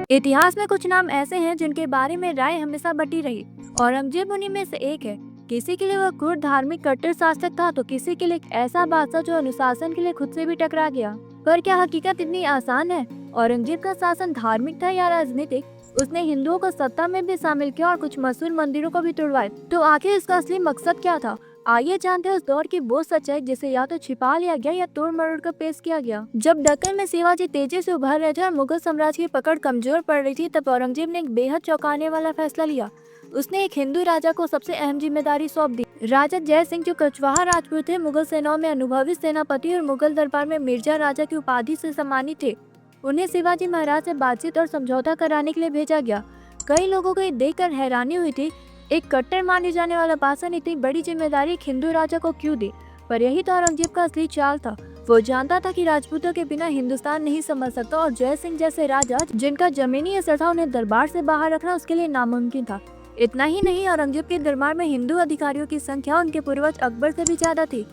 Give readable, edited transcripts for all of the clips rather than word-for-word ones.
इतिहास में कुछ नाम ऐसे हैं जिनके बारे में राय हमेशा बटी रही। औरंगजेब उन्हीं में से एक है। किसी के लिए वह क्रूर धार्मिक कट्टर शासक था तो किसी के लिए एक ऐसा बादशाह जो अनुशासन के लिए खुद से भी टकरा गया। पर क्या हकीकत इतनी आसान है? औरंगजेब का शासन धार्मिक था या राजनीतिक? उसने हिंदुओं को सत्ता में भी शामिल किया और कुछ मशहूर मंदिरों को भी तुड़वाए। तो आखिर इसका असली मकसद क्या था? आइए जानते हैं उस दौर की वो सच्चाई जिसे या तो छिपा लिया गया या तोड़ मरोड़ कर पेश किया गया। जब दक्कन में शिवाजी तेजी से उभर रहे थे और मुगल साम्राज्य की पकड़ कमजोर पड़ रही थी, तब औरंगजेब ने एक बेहद चौंकाने वाला फैसला लिया। उसने एक हिंदू राजा को सबसे अहम जिम्मेदारी सौंप दी। राजा जय सिंह, जो कछवाहा राजपूत थे, मुगल सेनाओं में अनुभवी सेनापति और मुगल दरबार में मिर्जा राजा की उपाधि से सम्मानित थे। उन्हें शिवाजी महाराज से बातचीत और समझौता कराने के लिए भेजा गया। कई लोगों को ये देखकर हैरानी हुई थी, एक कट्टर माने जाने वाला बादशाह ने इतनी बड़ी जिम्मेदारी एक हिंदू राजा को क्यों दी? पर यही तो औरंगजेब का असली चाल था। वो जानता था कि राजपूतों के बिना हिंदुस्तान नहीं समझ सकता और जय सिंह जैसे राजा जिनका जमीनी असर था, उन्हें दरबार से बाहर रखना उसके लिए नामुमकिन था। इतना ही नहीं, औरंगजेब के दरबार में हिंदू अधिकारियों की संख्या उनके पूर्वज अकबर से भी ज्यादा थी।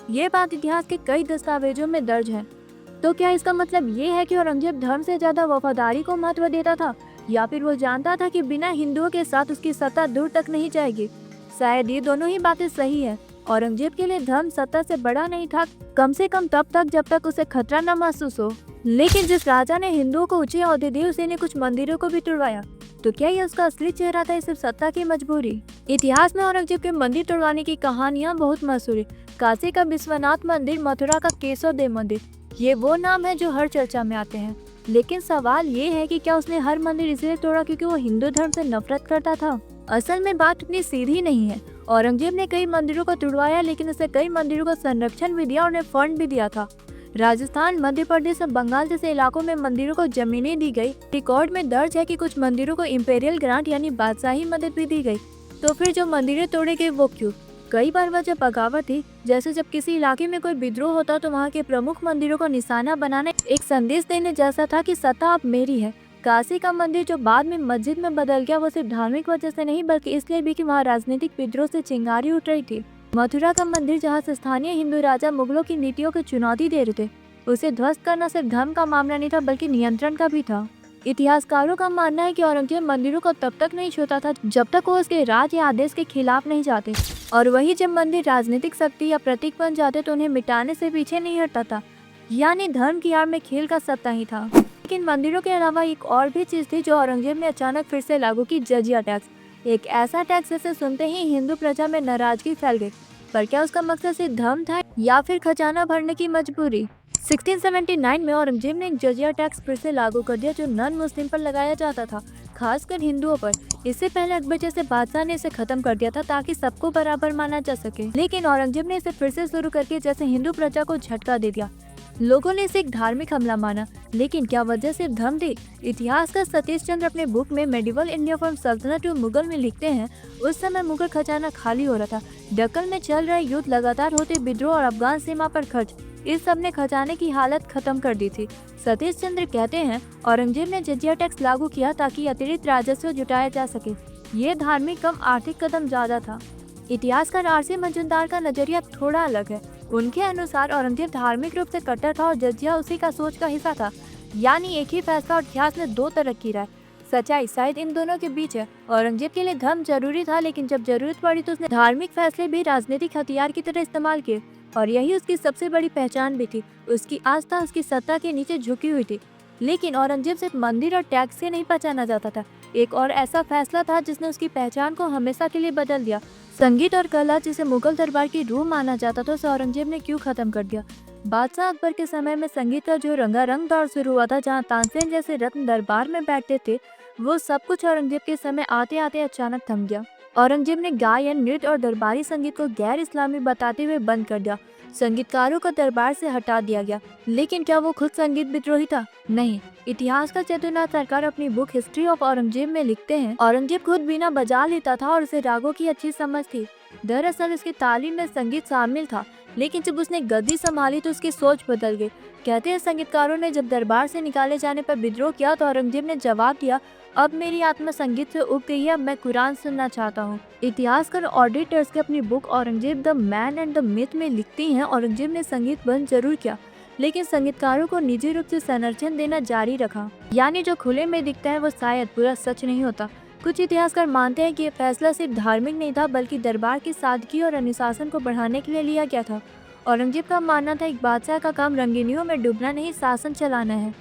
ये बात इतिहास के कई दस्तावेजों में दर्ज है। तो क्या इसका मतलब ये है कि औरंगजेब धर्म से ज्यादा वफादारी को महत्व देता था, या फिर वो जानता था कि बिना हिंदुओं के साथ उसकी सत्ता दूर तक नहीं जाएगी? शायद ये दोनों ही बातें सही है। औरंगजेब के लिए धर्म सत्ता से बड़ा नहीं था, कम से कम तब तक जब तक उसे खतरा न महसूस हो। लेकिन जिस राजा ने हिंदुओं को ऊंचे ओहदे दिए, उसी ने कुछ मंदिरों को भी तुड़वाया। तो क्या ये उसका असली चेहरा था या सिर्फ सत्ता की मजबूरी? इतिहास में औरंगजेब के मंदिर तुड़वाने की कहानियां बहुत मशहूर है। काशी का विश्वनाथ मंदिर, मथुरा का केशव देव मंदिर, ये वो नाम है जो हर चर्चा में आते हैं। लेकिन सवाल ये है कि क्या उसने हर मंदिर इसलिए तोड़ा क्योंकि वो हिंदू धर्म से नफरत करता था? असल में बात इतनी सीधी नहीं है। औरंगजेब ने कई मंदिरों को तुड़वाया, लेकिन उसे कई मंदिरों को संरक्षण भी दिया और उन्हें फंड भी दिया था। राजस्थान, मध्य प्रदेश और बंगाल जैसे इलाकों में मंदिरों को जमीनें दी गई। रिकॉर्ड में दर्ज है कि कुछ मंदिरों को इंपेरियल ग्रांट यानी बादशाही मदद भी दी गई। तो फिर जो मंदिरें तोड़े गए वो क्यों? कई बार वजह बगावत थी। जैसे जब किसी इलाके में कोई विद्रोह होता तो वहाँ के प्रमुख मंदिरों को निशाना बनाना एक संदेश देने जैसा था कि सत्ता अब मेरी है। काशी का मंदिर जो बाद में मस्जिद में बदल गया, वो सिर्फ धार्मिक वजह से नहीं बल्कि इसलिए भी कि वहाँ राजनीतिक विद्रोह से चिंगारी उठ रही थी। मथुरा का मंदिर, जहाँ से स्थानीय हिंदू राजा मुगलों की नीतियों को चुनौती दे रहे थे, उसे ध्वस्त करना सिर्फ धर्म का मामला नहीं था बल्कि नियंत्रण का भी था। इतिहासकारों का मानना है कि औरंगजेब मंदिरों को तब तक नहीं छूता था जब तक वो उसके राज या आदेश के खिलाफ नहीं जाते, और वही जब मंदिर राजनीतिक शक्ति या प्रतीक बन जाते तो उन्हें मिटाने से पीछे नहीं हटता था। यानी धर्म की आड़ में खेल का सत्ता ही था। लेकिन मंदिरों के अलावा एक और भी चीज थी जो औरंगजेब ने अचानक फिर से लागू की, जजिया टैक्स। एक ऐसा टैक्स जिसे सुनते ही हिंदू प्रजा में नाराजगी फैल गई। पर क्या उसका मकसद सिर्फ धर्म था या फिर खजाना भरने की मजबूरी? 1679 में औरंगजेब ने एक जजिया टैक्स फिर से लागू कर दिया जो नॉन मुस्लिम पर लगाया जाता था, खासकर हिंदुओं पर। इससे पहले अकबर जैसे बादशाह ने इसे खत्म कर दिया था ताकि सबको बराबर माना जा सके, लेकिन औरंगजेब ने इसे फिर से शुरू करके जैसे हिंदू प्रजा को झटका दे दिया। लोगों ने इसे एक धार्मिक हमला माना, लेकिन क्या वजह सिर्फ धर्म थी? इतिहासकार सतीश चंद्र अपने बुक में मेडिवल इंडिया फ्रॉम सल्तनत टू मुगल में लिखते हैं, उस समय मुगल खजाना खाली हो रहा था। दक्कन में चल रहे युद्ध, लगातार होते विद्रोह और अफगान सीमा पर खर्च, इस सब ने खजाने की हालत खत्म कर दी थी। सतीश चंद्र कहते हैं, औरंगजेब ने जजिया टैक्स लागू किया ताकि अतिरिक्त राजस्व जुटाया जा सके। ये धार्मिक कम आर्थिक कदम ज्यादा था। इतिहासकार आरसी मजूमदार का नजरिया थोड़ा अलग है। उनके अनुसार औरंगजेब धार्मिक रूप से कट्टर था और जजिया उसी का सोच का हिस्सा था। यानी एक ही फैसला और इतिहास में दो तरह की राय। सच्चाई शायद इन दोनों के बीच है। औरंगजेब के लिए धर्म जरूरी था, लेकिन जब जरूरत पड़ी तो उसने धार्मिक फैसले भी राजनीतिक हथियार की तरह इस्तेमाल किए, और यही उसकी सबसे बड़ी पहचान भी थी। उसकी आस्था उसकी सत्ता के नीचे झुकी हुई थी। लेकिन औरंगजेब सिर्फ मंदिर और टैक्स से नहीं पहचाना जाता था। एक और ऐसा फैसला था जिसने उसकी पहचान को हमेशा के लिए बदल दिया। संगीत और कला, जिसे मुगल दरबार की रूह माना जाता था, उसे औरंगजेब ने क्यों खत्म कर दिया? बादशाह अकबर के समय में संगीत का जो रंगारंग दौर शुरू हुआ था, जहाँ तानसेन जैसे रत्न दरबार में बैठते थे, वो सब कुछ औरंगजेब के समय आते आते अचानक थम गया। औरंगजेब ने गायन, नृत्य और दरबारी संगीत को गैर इस्लामी बताते हुए बंद कर दिया। संगीतकारों को दरबार से हटा दिया गया। लेकिन क्या वो खुद संगीत विद्रोही था? नहीं। इतिहासकार चतुरनाथ सरकार अपनी बुक हिस्ट्री ऑफ औरंगजेब में लिखते हैं, औरंगजेब खुद बीना बजा लेता था और उसे रागों की अच्छी समझ थी। दरअसल उसकी तालीम में संगीत शामिल था, लेकिन जब उसने गद्दी संभाली तो उसकी सोच बदल गई। कहते हैं, संगीतकारों ने जब दरबार से निकाले जाने पर विद्रोह किया तो औरंगजेब ने जवाब दिया, अब मेरी आत्मा संगीत से उब गई है, अब मैं कुरान सुनना चाहता हूँ। इतिहासकार ऑडिटर्स की अपनी book Aurangzeb the man and the myth में लिखती हैं, औरंगजेब ने संगीत बंद जरूर किया, लेकिन संगीतकारों को निजी रूप से संरक्षण देना जारी रखा। यानी जो खुले में दिखता है वो शायद पूरा सच नहीं होता। कुछ इतिहासकार मानते हैं कि ये फैसला सिर्फ धार्मिक नहीं था, बल्कि दरबार की सादगी और अनुशासन को बढ़ाने के लिए लिया गया था। औरंगजेब का मानना था एक बादशाह का काम रंगीनियों में डूबना नहीं, शासन चलाना है।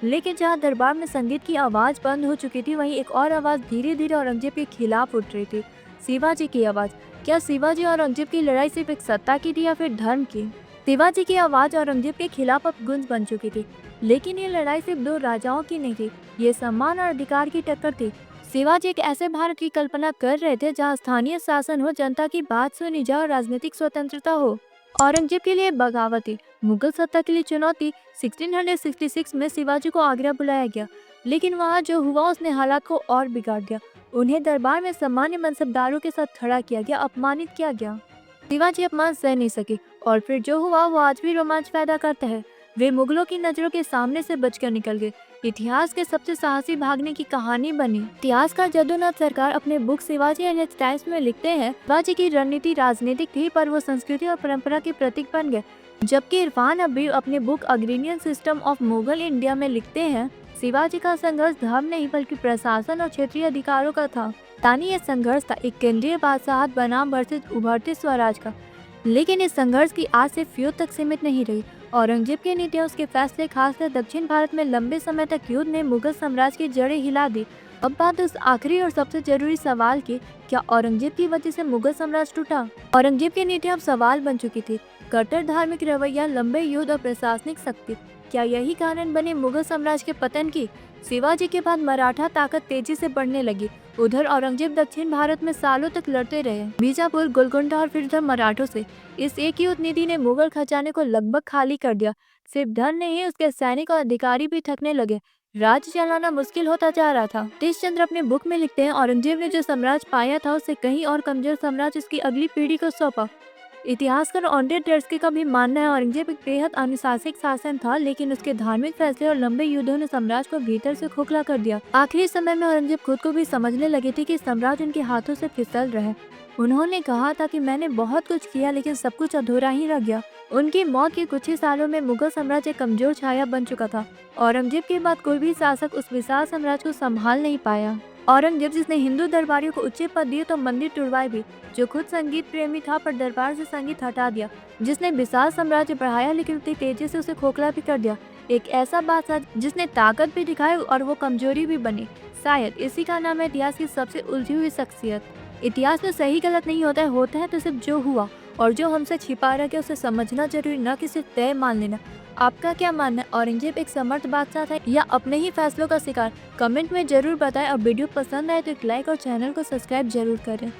लेकिन जहाँ दरबार में संगीत की आवाज़ बंद हो चुकी थी, वहीं एक और आवाज़ धीरे धीरे औरंगजेब के खिलाफ उठ रही थी, शिवाजी की आवाज़। क्या शिवाजी और औरंगजेब की लड़ाई सिर्फ एक सत्ता की थी या फिर धर्म की? शिवाजी की आवाज़ औरंगजेब के खिलाफ अब गूंज बन चुकी थी, लेकिन ये लड़ाई सिर्फ दो राजाओं की नहीं थी, ये सम्मान और अधिकार की टक्कर थी। शिवाजी एक ऐसे भारत की कल्पना कर रहे थे जहाँ स्थानीय शासन हो, जनता की बात सुनी जाए और राजनीतिक स्वतंत्रता हो। औरंगजेब के लिए बगावत थी, मुगल सत्ता के लिए चुनौती। 1666 में शिवाजी को आगरा बुलाया गया, लेकिन वहाँ जो हुआ उसने हालात को और बिगाड़ दिया। उन्हें दरबार में सामान्य मनसबदारों के साथ खड़ा किया गया, अपमानित किया गया। शिवाजी अपमान सह नहीं सके और फिर जो हुआ वो आज भी रोमांच पैदा करता है। वे मुगलों की नजरों के सामने से बचकर निकल गए, इतिहास के सबसे साहसी भागने की कहानी बनी। इतिहासकार जदुनाथ सरकार अपने book Shivaji and it's times में लिखते हैं, शिवाजी की रणनीति राजनीतिक थी, पर वो संस्कृति और परंपरा के प्रतीक बन गए। जबकि इरफान अब्बी अपने book agrarian system of Mughal India में लिखते हैं, शिवाजी का संघर्ष धर्म नहीं बल्कि प्रशासन और क्षेत्रीय अधिकारों का था। तानी ये संघर्ष था एक केंद्रीय बादशाहत बनाम वर्सेस उभरते स्वराज का। लेकिन इस संघर्ष की आज सिर्फ युद्ध तक सीमित नहीं रही। औरंगजेब की नीतियां, उसके फैसले, खासकर दक्षिण भारत में लंबे समय तक युद्ध ने मुगल साम्राज्य की जड़ें हिला दी। अब बात उस आखिरी और सबसे जरूरी सवाल की, क्या औरंगजेब की वजह से मुगल साम्राज्य टूटा? औरंगजेब की नीतियां अब सवाल बन चुकी थी। कट्टर धार्मिक रवैया, लंबे युद्ध और प्रशासनिक शक्ति, क्या यही कारण बने मुगल साम्राज्य के पतन की? शिवाजी के बाद मराठा ताकत तेजी से बढ़ने लगी। उधर औरंगजेब दक्षिण भारत में सालों तक लड़ते रहे, बीजापुर, गोलकुंडा और फिर उधर मराठों से। इस एक युद्ध नीति ने मुगल खजाने को लगभग खाली कर दिया। सिर्फ धन नहीं, उसके सैनिक और अधिकारी भी थकने लगे। राज्य चलाना मुश्किल होता जा रहा था। तेज चंद्र अपने बुक में लिखते हैं, औरंगजेब ने जो साम्राज्य पाया था उससे कहीं और कमजोर साम्राज्य उसकी अगली पीढ़ी को सौंपा। इतिहासकार ऑन्ड्रे टर्स्की का भी मानना है, औरंगजेब एक बेहद अनुशासित शासन था, लेकिन उसके धार्मिक फैसले और लंबे युद्धों ने साम्राज्य को भीतर से खोखला कर दिया। आखिरी समय में औरंगजेब खुद को भी समझने लगे थे कि साम्राज्य उनके हाथों से फिसल रहा है। उन्होंने कहा था कि मैंने बहुत कुछ किया, लेकिन सब कुछ अधूरा ही रह गया। उनकी मौत के कुछ ही सालों में मुगल साम्राज्य कमजोर छाया बन चुका था। औरंगजेब के बाद कोई भी शासक उस विशाल साम्राज्य को संभाल नहीं पाया। औरंगजेब, जिसने हिंदू दरबारियों को उच्च पद दिए तो मंदिर तुड़वाए भी, जो खुद संगीत प्रेमी था पर दरबार से संगीत हटा दिया, जिसने विशाल साम्राज्य बढ़ाया लेकिन उतनी तेजी से उसे खोखला भी कर दिया। एक ऐसा बादशाह जिसने ताकत भी दिखाई और वो कमजोरी भी बनी। शायद इसी का नाम है इतिहास की सबसे उलझी हुई शख्सियत। इतिहास में सही गलत नहीं होता है तो सिर्फ जो हुआ और जो हमसे छिपा रह गया उसे समझना जरूरी, न कि सिर्फ तय मान लेना। आपका क्या मानना है, औरंगजेब एक समर्थ बादशाह था या अपने ही फैसलों का शिकार? कमेंट में जरूर बताएं और वीडियो पसंद आए तो एक लाइक और चैनल को सब्सक्राइब जरूर करें।